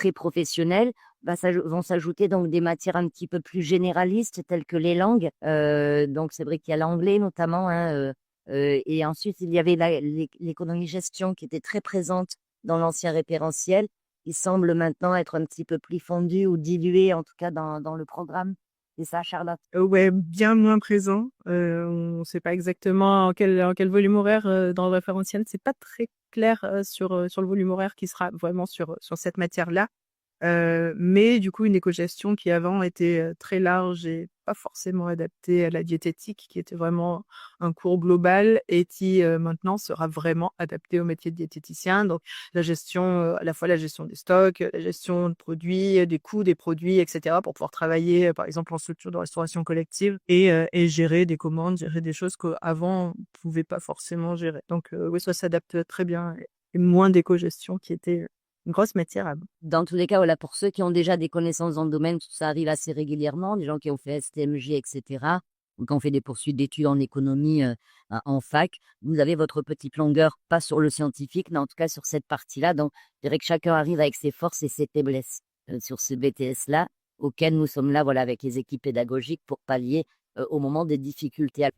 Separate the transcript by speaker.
Speaker 1: très professionnelle, vont s'ajouter donc des matières un petit peu plus généralistes telles que les langues. Donc c'est vrai qu'il y a l'anglais notamment, hein, et ensuite il y avait l'économie-gestion qui était très présente dans l'ancien référentiel, qui semble maintenant être un petit peu plus fondue ou diluée en tout cas dans le programme. C'est ça, Charlotte?
Speaker 2: Ouais, bien moins présent. On ne sait pas exactement en quel volume horaire dans le référentiel. C'est pas très clair sur le volume horaire qui sera vraiment sur cette matière-là. Mais du coup, une éco-gestion qui avant était très large et pas forcément adaptée à la diététique, qui était vraiment un cours global et qui maintenant sera vraiment adapté au métier de diététicien. Donc la gestion, à la fois la gestion des stocks, la gestion de produits, des coûts des produits, etc. pour pouvoir travailler, par exemple, en structure de restauration collective et gérer des commandes, gérer des choses qu'avant, on ne pouvait pas forcément gérer. Donc oui, ça s'adapte très bien et moins d'éco-gestion qui était une grosse matière avant.
Speaker 1: Dans tous les cas, voilà, pour ceux qui ont déjà des connaissances dans le domaine, parce que ça arrive assez régulièrement, des gens qui ont fait STMG, etc., ou qui ont fait des poursuites d'études en économie en fac, vous avez votre petite longueur, pas sur le scientifique, mais en tout cas sur cette partie-là. Donc, je dirais que chacun arrive avec ses forces et ses faiblesses sur ce BTS-là, auquel nous sommes là, voilà, avec les équipes pédagogiques pour pallier au moment des difficultés.